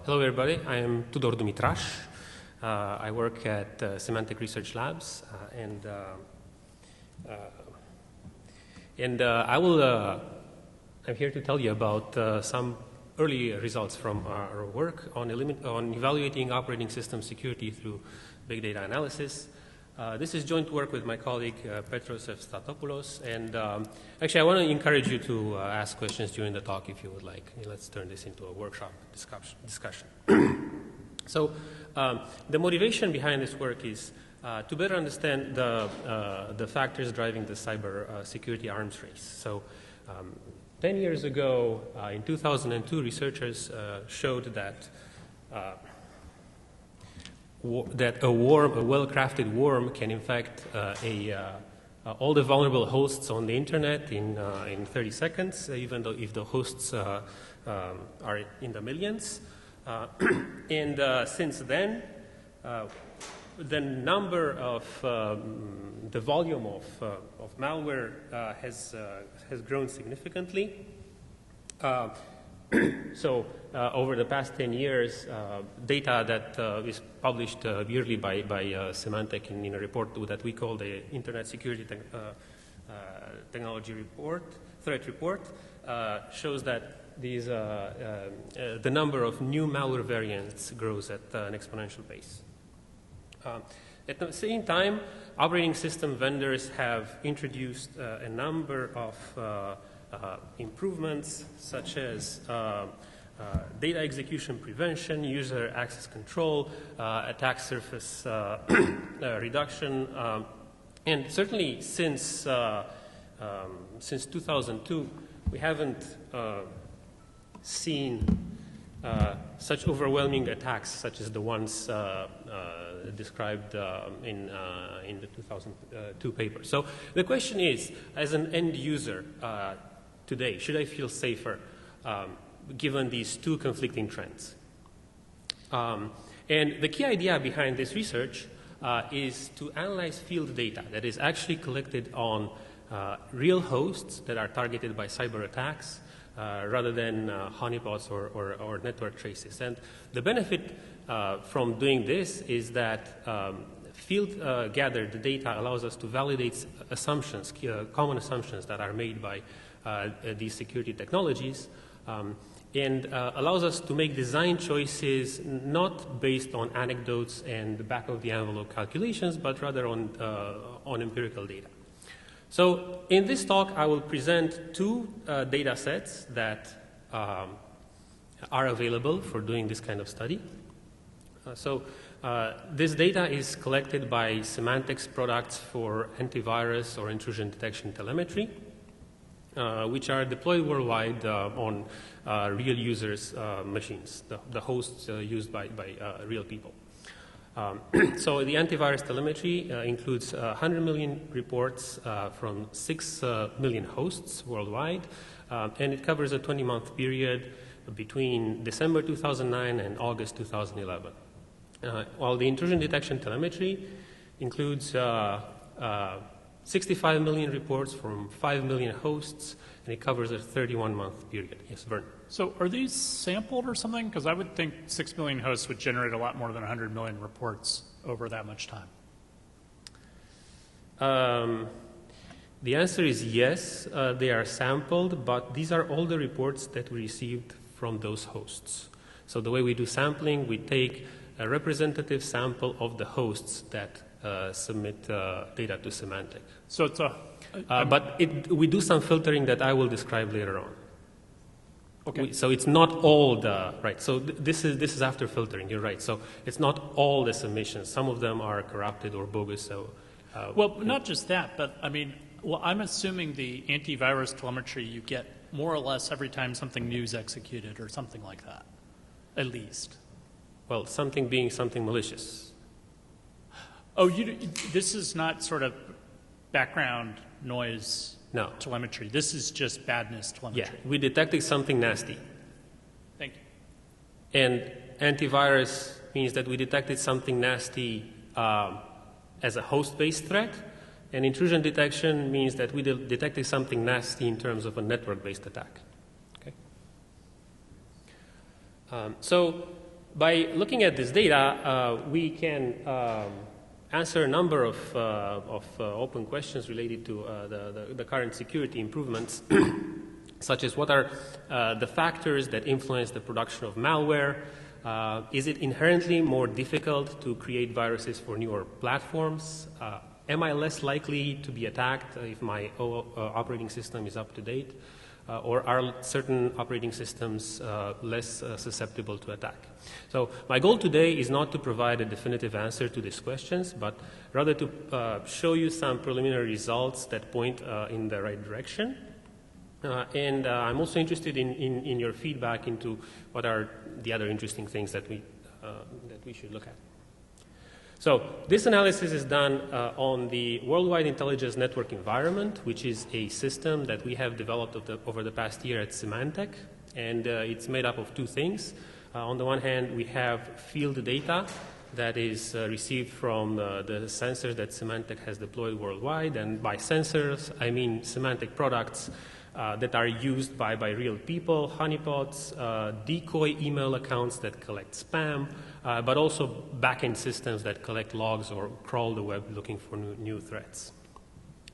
Hello, everybody. I am Tudor Dumitraş. I work at Symantec Research Labs, I'm here to tell you about some early results from our work on evaluating operating system security through big data analysis. This is joint work with my colleague Petros Efstathopoulos, and actually I want to encourage you to ask questions during the talk if you would like. Let's turn this into a workshop discussion. So the motivation behind this work is to better understand the factors driving the cyber security arms race. So 10 years ago, in 2002, researchers showed that a well-crafted worm can infect all the vulnerable hosts on the internet in 30 seconds, even though if the hosts are in the millions. And since then, the number of the volume of malware has grown significantly. So over the past 10 years, data that is published yearly by Symantec in a report that we call the Internet Security Technology Report, Threat Report, shows that the number of new malware variants grows at an exponential pace. At the same time, operating system vendors have introduced a number of improvements, such as data execution prevention, user access control, attack surface reduction, and certainly since 2002, we haven't seen such overwhelming attacks, such as the ones described in the 2002 paper. So the question is, as an end user today, should I feel safer given these two conflicting trends? And the key idea behind this research is to analyze field data that is actually collected on real hosts that are targeted by cyber attacks rather than honeypots or network traces. And the benefit from doing this is that field gathered data allows us to validate assumptions, common assumptions that are made by these security technologies, and allows us to make design choices not based on anecdotes and back-of-the-envelope calculations, but rather on empirical data. So in this talk, I will present two data sets that are available for doing this kind of study. This data is collected by Symantec's products for antivirus or intrusion detection telemetry, which are deployed worldwide on real users' machines, the hosts used by real people. So the antivirus telemetry includes 100 million reports from 6 million hosts worldwide, and it covers a 20-month period between December 2009 and August 2011. While the intrusion detection telemetry includes 65 million reports from 5 million hosts, and it covers a 31-month period. Yes, Vern. So are these sampled or something? Because I would think 6 million hosts would generate a lot more than 100 million reports over that much time. The answer is yes, they are sampled, but these are all the reports that we received from those hosts. So the way we do sampling, we take a representative sample of the hosts that submit data to Symantec. So it's we do some filtering that I will describe later on. Okay. So it's not all the, right, so this is after filtering, you're right. So it's not all the submissions. Some of them are corrupted or bogus. So, well, not just that, but I mean, well, I'm assuming the antivirus telemetry you get more or less every time something new is executed or something like that, at least. Well, something being something malicious. Oh, this is not sort of background noise telemetry. This is just badness telemetry. Yeah, we detected something nasty. Thank you. And antivirus means that we detected something nasty as a host-based threat, and intrusion detection means that we detected something nasty in terms of a network-based attack. Okay. So by looking at this data, we can answer a number of open questions related to the current security improvements, such as what are the factors that influence the production of malware? Is it inherently more difficult to create viruses for newer platforms? Am I less likely to be attacked if my operating system is up to date? Or are certain operating systems less susceptible to attack? So my goal today is not to provide a definitive answer to these questions, but rather to show you some preliminary results that point in the right direction. And I'm also interested in your feedback into what are the other interesting things that we should look at. So this analysis is done on the Worldwide Intelligence Network environment, which is a system that we have developed over the past year at Symantec, and it's made up of two things. On the one hand, we have field data that is received from the sensors that Symantec has deployed worldwide, and by sensors, I mean Symantec products that are used by real people, honeypots, decoy email accounts that collect spam, but also back-end systems that collect logs or crawl the web looking for new threats.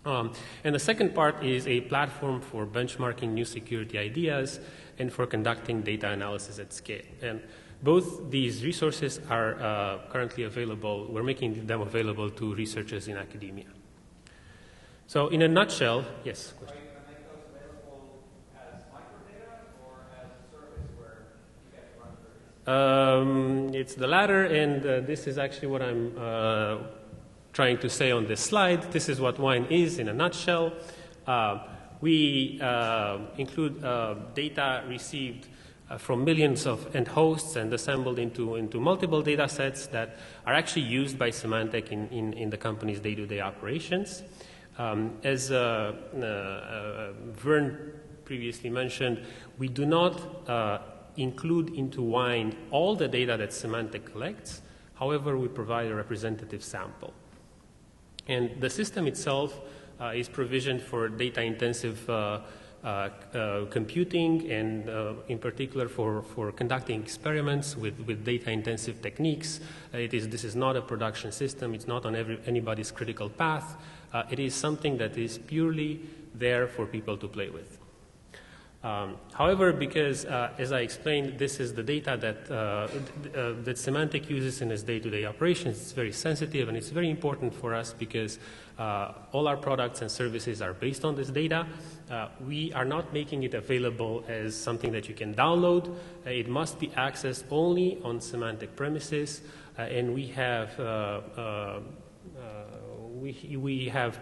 And the second part is a platform for benchmarking new security ideas and for conducting data analysis at scale. And both these resources are currently available. We're making them available to researchers in academia. So in a nutshell, yes? Question. It's the latter, and this is actually what I'm trying to say on this slide. This is what WINE is in a nutshell. We include data received from millions of end hosts and assembled into multiple data sets that are actually used by Symantec in the company's day-to-day operations. As Vern previously mentioned, we do not include into WINE all the data that Symantec collects. However, we provide a representative sample. And the system itself is provisioned for data-intensive computing and in particular for conducting experiments with data-intensive techniques. This is not a production system. It's not on anybody's critical path. It is something that is purely there for people to play with. However, because, as I explained, this is the data that Symantec uses in its day-to-day operations, it's very sensitive, and it's very important for us because all our products and services are based on this data. We are not making it available as something that you can download. It must be accessed only on Symantec premises, and we have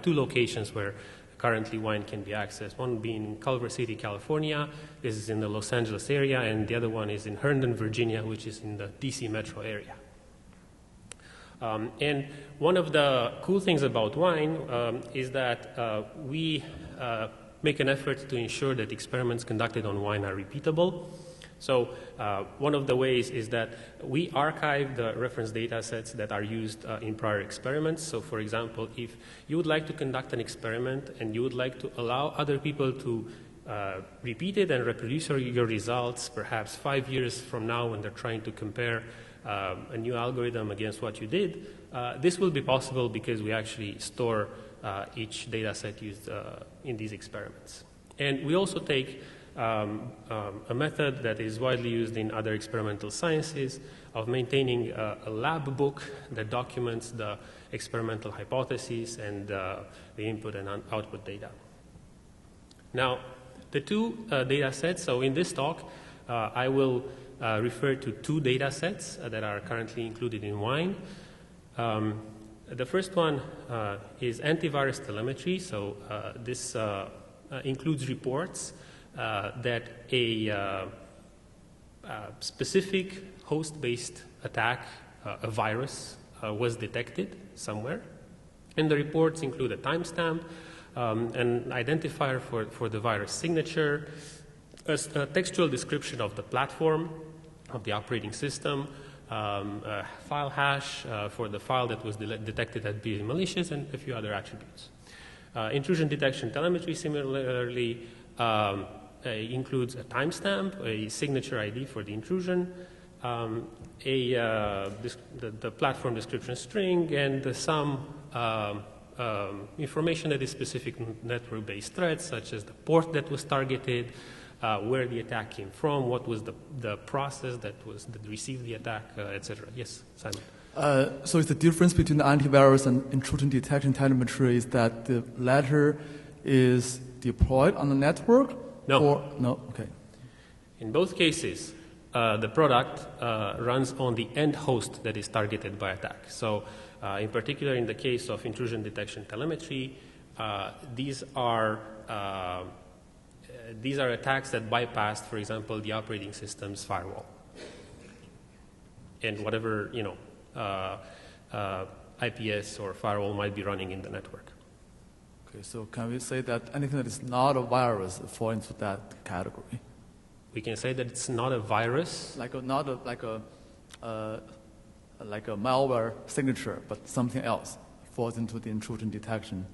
two locations where currently WINE can be accessed, one being in Culver City, California. This is in the Los Angeles area, and the other one is in Herndon, Virginia, which is in the DC metro area. And one of the cool things about WINE is that we make an effort to ensure that experiments conducted on WINE are repeatable. So one of the ways is that we archive the reference data sets that are used in prior experiments. So for example, if you would like to conduct an experiment and you would like to allow other people to repeat it and reproduce your results perhaps 5 years from now when they're trying to compare a new algorithm against what you did, this will be possible because we actually store each data set used in these experiments. And we also take a method that is widely used in other experimental sciences of maintaining a lab book that documents the experimental hypotheses and the input and output data. Now, the two data sets, so in this talk, I will refer to two data sets that are currently included in WINE. The first one is antivirus telemetry, so this includes reports that a specific host-based attack, a virus, was detected somewhere. And the reports include a timestamp, an identifier for the virus signature, a textual description of the platform, of the operating system, a file hash for the file that was detected as being malicious, and a few other attributes. Intrusion detection telemetry, similarly, includes a timestamp, a signature ID for the intrusion, the platform description string and some information that is specific to network-based threats, such as the port that was targeted, where the attack came from, what was the process that received the attack, etc. Yes, Simon. So it's the difference between the antivirus and intrusion detection telemetry is that the latter is deployed on the network? No. No? Okay. In both cases, the product runs on the end host that is targeted by attack. So in particular, in the case of intrusion detection telemetry, these are attacks that bypassed, for example, the operating system's firewall and whatever IPS or firewall might be running in the network. Okay, so can we say that anything that is not a virus falls into that category? We can say that it's not a virus. Like a malware signature, but something else falls into the intrusion detection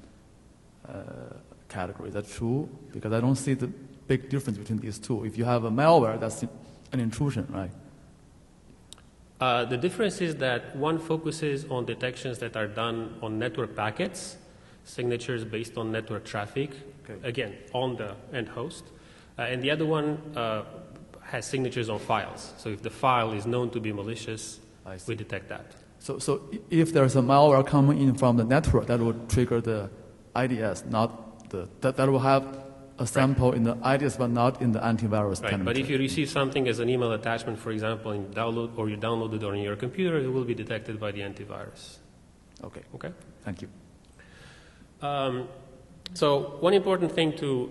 category. Is that true? Because I don't see the big difference between these two. If you have a malware, that's an intrusion, right? The difference is that one focuses on detections that are done on network packets, signatures based on network traffic, again, on the end host. And the other one has signatures on files. So if the file is known to be malicious, we detect that. So if there's a malware coming in from the network, that would trigger the IDS, not that will have a sample in the IDS, but not in the antivirus telemetry. But if you receive something as an email attachment, for example, in download, or you download it on your computer, it will be detected by the antivirus. Okay. Okay. Thank you. So one important thing to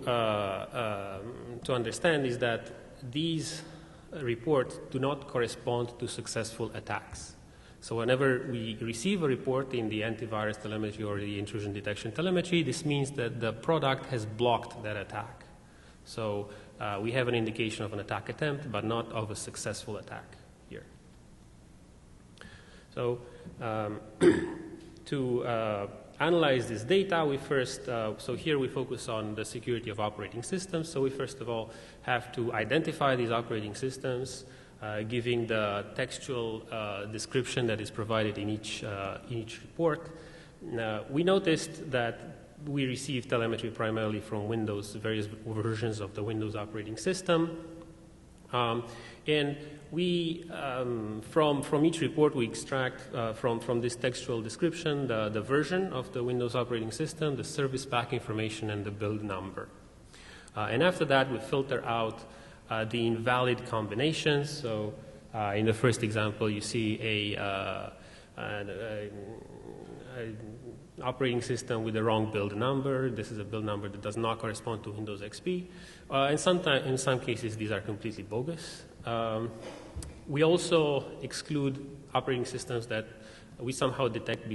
understand is that these reports do not correspond to successful attacks. So whenever we receive a report in the antivirus telemetry or the intrusion detection telemetry, this means that the product has blocked that attack. So we have an indication of an attack attempt, but not of a successful attack here. So to analyze this data, we first, so here we focus on the security of operating systems. So we first of all have to identify these operating systems, giving the textual description that is provided in each report. We noticed that we receive telemetry primarily from Windows, various versions of the Windows operating system. And we, from each report, we extract from this textual description the version of the Windows operating system, the service pack information, and the build number. And after that, we filter out the invalid combinations. So in the first example, you see an operating system with the wrong build number. This is a build number that does not correspond to Windows XP. And in some cases, these are completely bogus. We also exclude operating systems that we somehow detect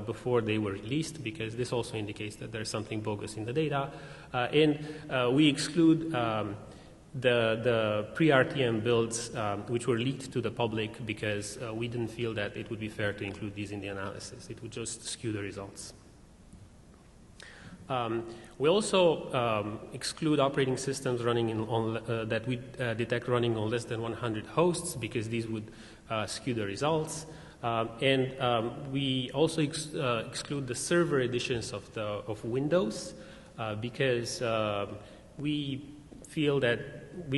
before they were released, because this also indicates that there's something bogus in the data. And we exclude the pre-RTM builds which were leaked to the public, because we didn't feel that it would be fair to include these in the analysis. It would just skew the results. We also exclude operating systems running that we detect running on less than 100 hosts, because these would skew the results. And we also exclude the server editions of Windows, because we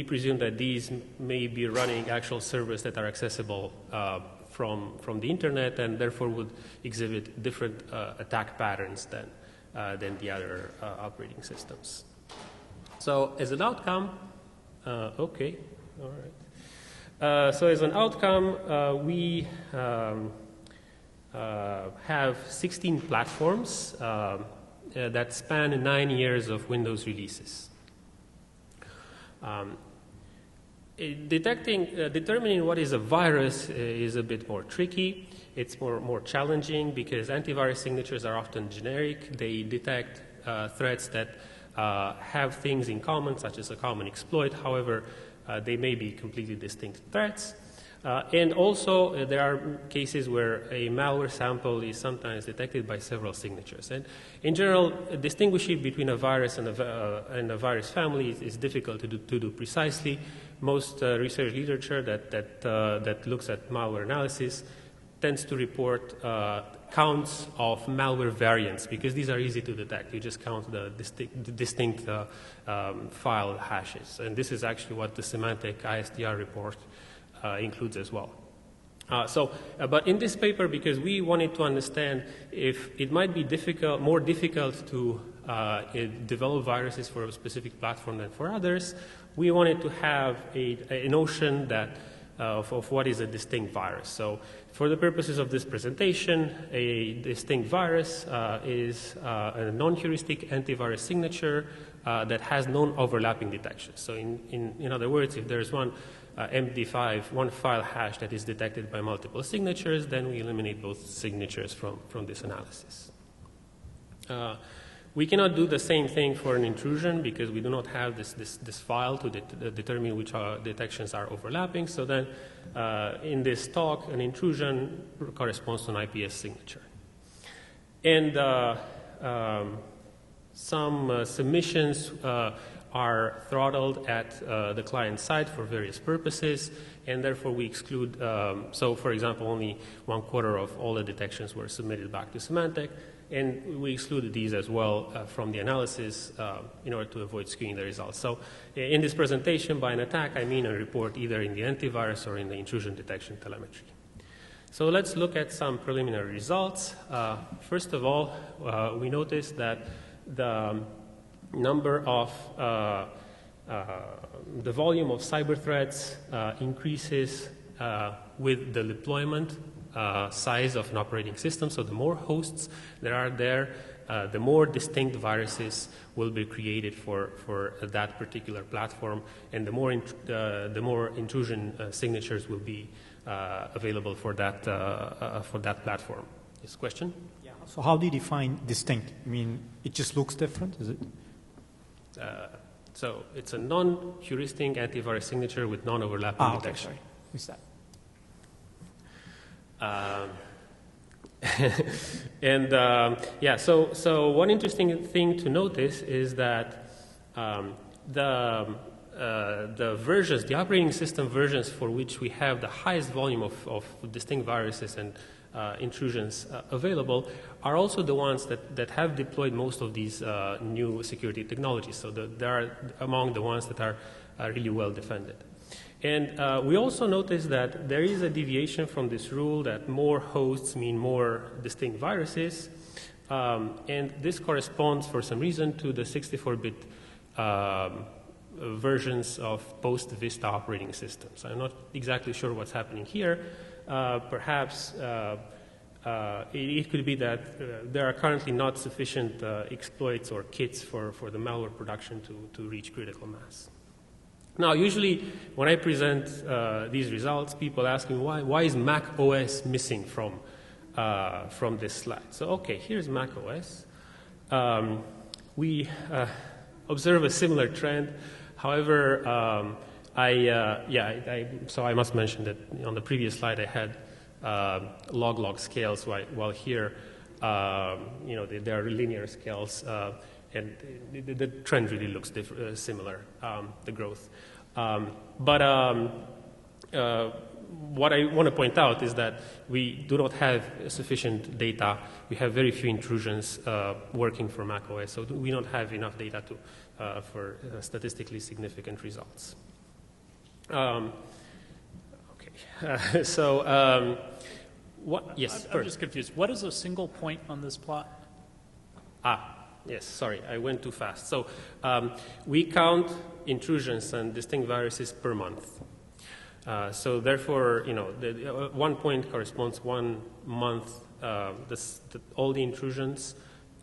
presume that these may be running actual servers that are accessible from the internet, and therefore would exhibit different attack patterns than the other operating systems. So as an outcome, okay, all right. So as an outcome, we have 16 platforms that span 9 years of Windows releases. Determining what is a virus is a bit more tricky. It's more challenging, because antivirus signatures are often generic. They detect threats that have things in common, such as a common exploit. However, they may be completely distinct threats. And also, there are cases where a malware sample is sometimes detected by several signatures. And in general, distinguishing between a virus and a virus family is difficult to do precisely. Most research literature that looks at malware analysis tends to report counts of malware variants, because these are easy to detect. You just count the distinct file hashes. And this is actually what the Symantec ISDR report includes as well. But in this paper, because we wanted to understand if it might be more difficult to develop viruses for a specific platform than for others, we wanted to have a notion that of what is a distinct virus. So for the purposes of this presentation, a distinct virus is a non-heuristic antivirus signature that has non-overlapping detection. So in other words, if there's one MD5, one file hash that is detected by multiple signatures, then we eliminate both signatures from this analysis. We cannot do the same thing for an intrusion because we do not have this file to determine which detections are overlapping. So then in this talk, an intrusion corresponds to an IPS signature. And some submissions are throttled at the client side for various purposes, and therefore we exclude, so for example, only 1/4 of all the detections were submitted back to Symantec, and we excluded these as well from the analysis in order to avoid skewing the results. So in this presentation, by an attack, I mean a report either in the antivirus or in the intrusion detection telemetry. So let's look at some preliminary results. First of all, we noticed that the number of the volume of cyber threats increases with the deployment size of an operating system. So the more hosts there are there, the more distinct viruses will be created for that particular platform, and the more intrusion signatures will be available for that platform. This question? Yeah. So how do you define distinct? I mean, it just looks different, is it? So it's a non-heuristic antivirus signature with non-overlapping detection. Sorry. Who's that? Yeah, so one interesting thing to notice is that the versions, the operating system versions for which we have the highest volume of distinct viruses and intrusions available are also the ones that have deployed most of these new security technologies. So they are among the ones that are really well defended. And we also noticed that there is a deviation from this rule that more hosts mean more distinct viruses. And this corresponds, for some reason, to the 64-bit versions of post-Vista operating systems. I'm not exactly sure what's happening here. Perhaps it could be that there are currently not sufficient exploits or kits for the malware production to reach critical mass. Now, usually when I present these results, people ask me, why is Mac OS missing from this slide? So, okay, here's Mac OS. We observe a similar trend. However, so I must mention that on the previous slide I had log scales, while here, there are linear scales, and the trend really looks similar, the growth. But what I want to point out is that we do not have sufficient data. We have very few intrusions working for macOS, so we don't have enough data for statistically significant results. Okay, what? Yes, I'm just confused. What is a single point on this plot? Yes, sorry, I went too fast. So we count intrusions and distinct viruses per month. So therefore, the 1 point corresponds 1 month, all the intrusions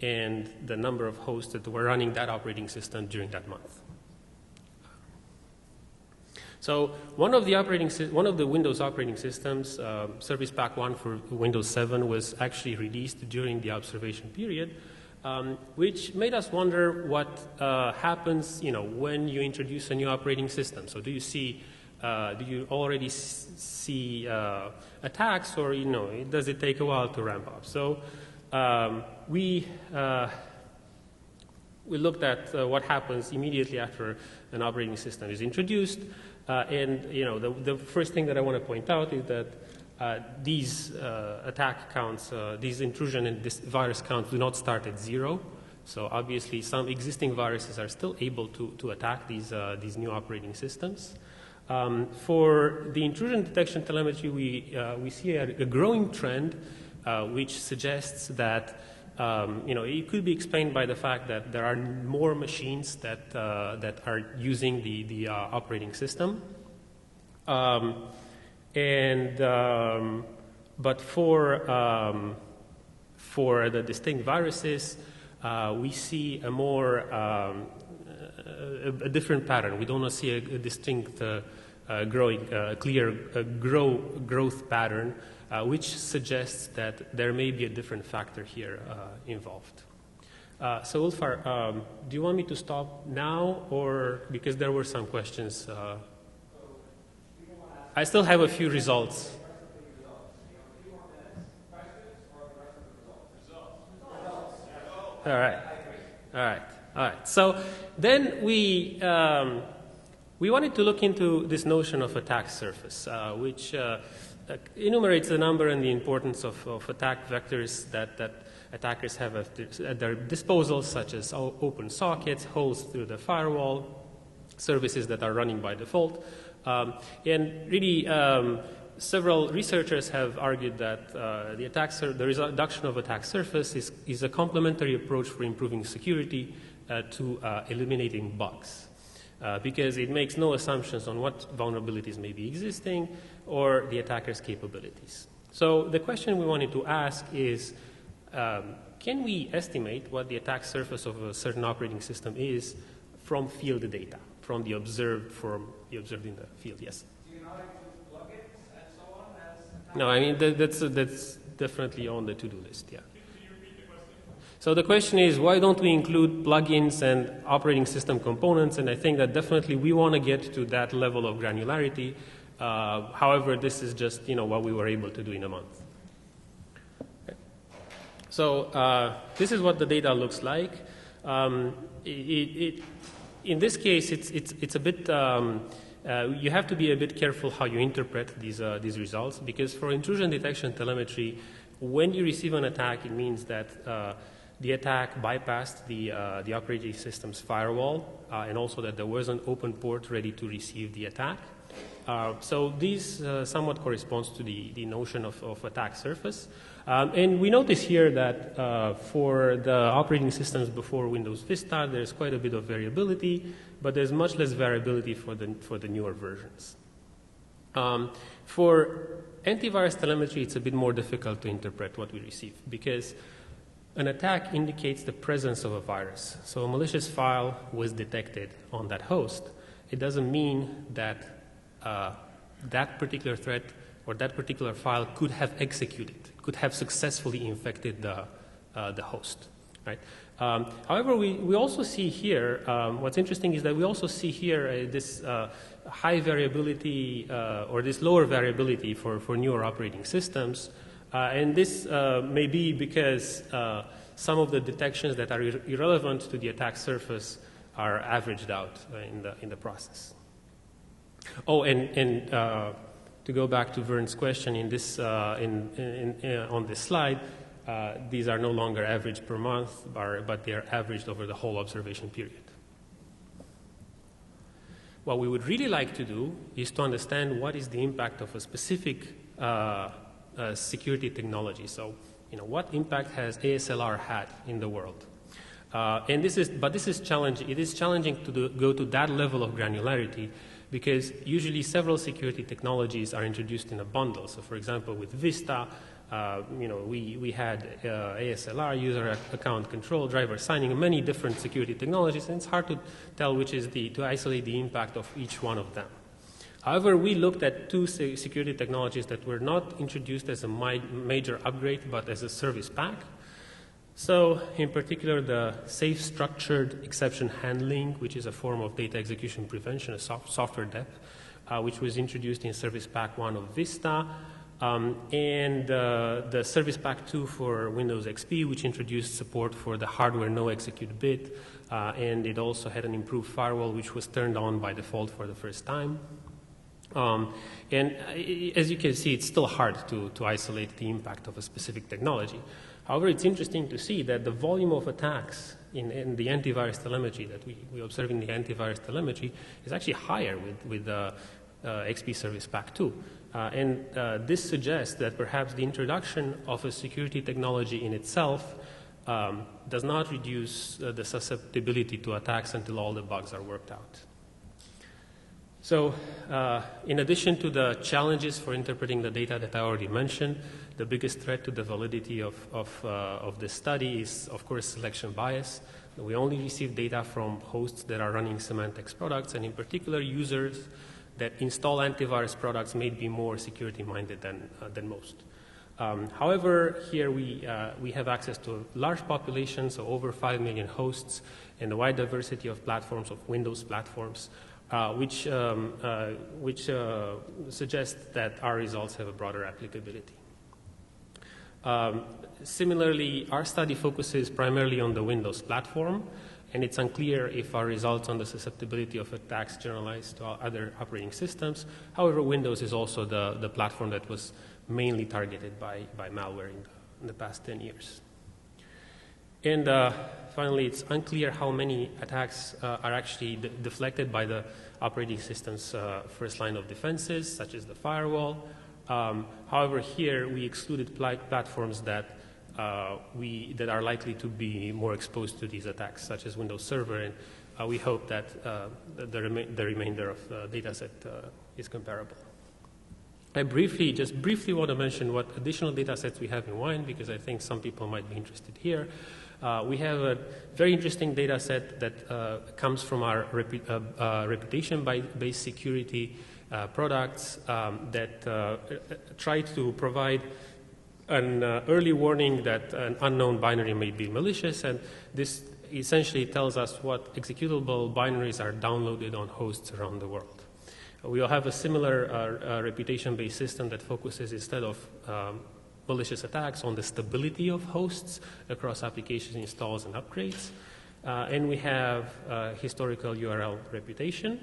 and the number of hosts that were running that operating system during that month. So one of the Windows operating systems, Service Pack 1 for Windows 7, was actually released during the observation period, which made us wonder what happens, when you introduce a new operating system. So do you see do you already see attacks, or does it take a while to ramp up? So we looked at what happens immediately after an operating system is introduced, and the first thing that I want to point out is that these attack counts, these intrusion and this virus counts do not start at 0. So obviously, some existing viruses are still able to attack these new operating systems. For the intrusion detection telemetry, we see a growing trend, which suggests that it could be explained by the fact that there are more machines that are using the operating system, but for the distinct viruses, we see a more a different pattern. We don't see a distinct clear growth pattern, which suggests that there may be a different factor here involved. So Ulfar, do you want me to stop now, or because there were some questions? I still have a few results. All right. So then we wanted to look into this notion of attack surface, which enumerates the number and the importance of attack vectors that attackers have at their disposal, such as open sockets, holes through the firewall, services that are running by default. And really, several researchers have argued that the reduction of attack surface is a complementary approach for improving security to eliminating bugs, because it makes no assumptions on what vulnerabilities may be existing or the attacker's capabilities. So the question we wanted to ask is, can we estimate what the attack surface of a certain operating system is from field data, from the observed in the field? Yes. Do you not include plugins and so on? No, I mean that's definitely on the to-do list. Yeah. Can you repeat the question? So the question is, why don't we include plugins and operating system components? And I think that definitely we want to get to that level of granularity. However, this is just what we were able to do in a month. Okay. So this is what the data looks like. In this case, it's a bit. You have to be a bit careful how you interpret these results, because for intrusion detection telemetry, when you receive an attack, it means that the attack bypassed the operating system's firewall, and also that there was an open port ready to receive the attack. So this somewhat corresponds to the notion of attack surface. And we notice here that for the operating systems before Windows Vista, there's quite a bit of variability, but there's much less variability for the newer versions. For antivirus telemetry, it's a bit more difficult to interpret what we receive, because an attack indicates the presence of a virus. So a malicious file was detected on that host. It doesn't mean that that particular threat or that particular file could have executed, could have successfully infected the host, right? However, we also see here, what's interesting is that we also see here this high variability or this lower variability for newer operating systems. And this may be because some of the detections that are irrelevant to the attack surface are averaged out in the process. Oh, and to go back to Vern's question in this on this slide, these are no longer averaged per month, but they are averaged over the whole observation period. What we would really like to do is to understand what is the impact of a specific security technology. So, what impact has ASLR had in the world? And this is challenging. It is challenging to go to that level of granularity, because usually several security technologies are introduced in a bundle. So, for example, with Vista, we had ASLR, user account control, driver signing, many different security technologies, and it's hard to tell which is to isolate the impact of each one of them. However, we looked at two security technologies that were not introduced as a major upgrade, but as a service pack. So, in particular, the safe structured exception handling, which is a form of data execution prevention, a software depth, which was introduced in Service Pack 1 of Vista, and the Service Pack 2 for Windows XP, which introduced support for the hardware no execute bit, and it also had an improved firewall, which was turned on by default for the first time. As you can see, it's still hard to isolate the impact of a specific technology. However, it's interesting to see that the volume of attacks in the antivirus telemetry that we observe in the antivirus telemetry is actually higher with the XP Service Pack 2. This suggests that perhaps the introduction of a security technology in itself does not reduce the susceptibility to attacks until all the bugs are worked out. So, in addition to the challenges for interpreting the data that I already mentioned, the biggest threat to the validity of this study is, of course, selection bias. We only receive data from hosts that are running Symantec's products, and in particular, users that install antivirus products may be more security-minded than most. However, here we have access to a large population, so over 5 million hosts, and a wide diversity of platforms, of Windows platforms, which suggests that our results have a broader applicability. Similarly, our study focuses primarily on the Windows platform, and it's unclear if our results on the susceptibility of attacks generalize to other operating systems. However, Windows is also the platform that was mainly targeted by malware in the past 10 years. And finally, it's unclear how many attacks are actually deflected by the operating system's first line of defenses, such as the firewall. However, here we excluded platforms that are likely to be more exposed to these attacks, such as Windows Server, and we hope that the remainder of the data set is comparable. I just briefly want to mention what additional data sets we have in WINE, because I think some people might be interested here. We have a very interesting data set that comes from our reputation-based security products that try to provide an early warning that an unknown binary may be malicious, and this essentially tells us what executable binaries are downloaded on hosts around the world. We will have a similar reputation-based system that focuses, instead of malicious attacks, on the stability of hosts across application installs and upgrades. And we have historical URL reputation.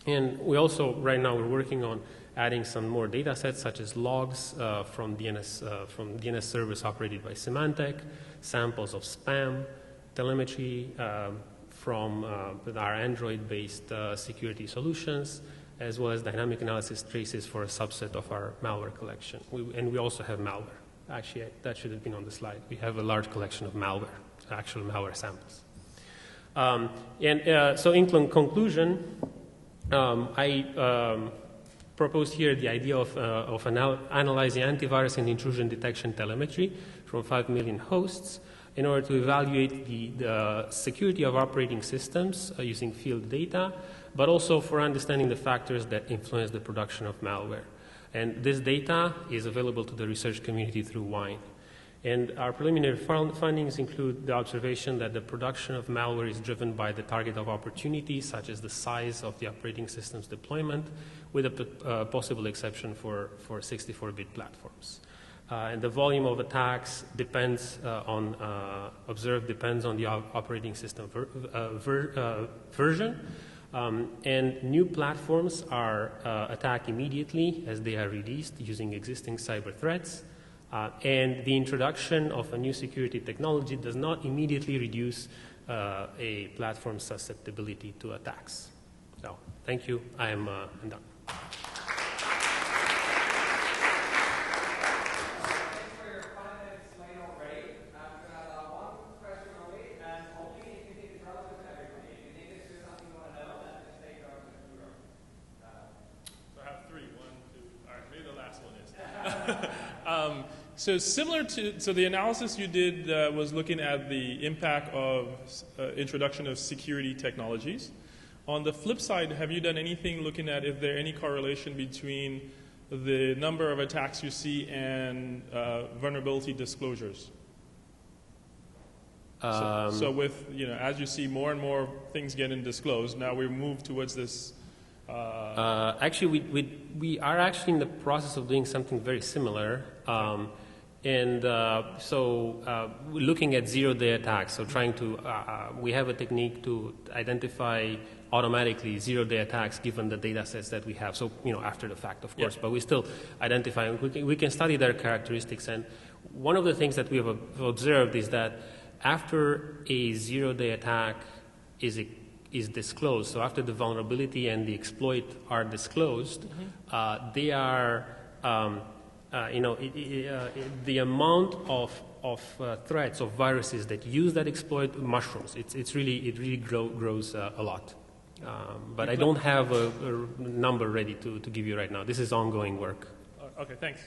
And we also, right now, we're working on adding some more data sets, such as logs from DNS servers operated by Symantec, samples of spam, telemetry from our Android-based security solutions, as well as dynamic analysis traces for a subset of our malware collection. And we also have malware. Actually, that should have been on the slide. We have a large collection of malware, actual malware samples. So in conclusion, I proposed here the idea of analyzing antivirus and intrusion detection telemetry from 5 million hosts in order to evaluate the security of operating systems using field data, but also for understanding the factors that influence the production of malware. And this data is available to the research community through WINE. And our preliminary findings include the observation that the production of malware is driven by the target of opportunity, such as the size of the operating system's deployment, with a possible exception for 64-bit platforms. And the volume of attacks depends observed depends on the operating system version. And new platforms are attacked immediately as they are released using existing cyber threats. And the introduction of a new security technology does not immediately reduce a platform's susceptibility to attacks. So, thank you. I'm done. So similar to, so the analysis you did was looking at the impact of introduction of security technologies. On the flip side, have you done anything looking at if there any correlation between the number of attacks you see and vulnerability disclosures? So with, as you see more and more things getting disclosed, now we move towards this. Actually, we are actually in the process of doing something very similar. We're looking at zero-day attacks. So trying to, we have a technique to identify automatically zero-day attacks given the data sets that we have. So, after the fact, of course, but we still identify, we can study their characteristics. And one of the things that we have observed is that after a zero-day attack is disclosed, so after the vulnerability and the exploit are disclosed, they are, the amount of threats, of viruses that use that exploit mushrooms. It really grows a lot. But I don't have a number ready to give you right now. This is ongoing work. Okay, thanks.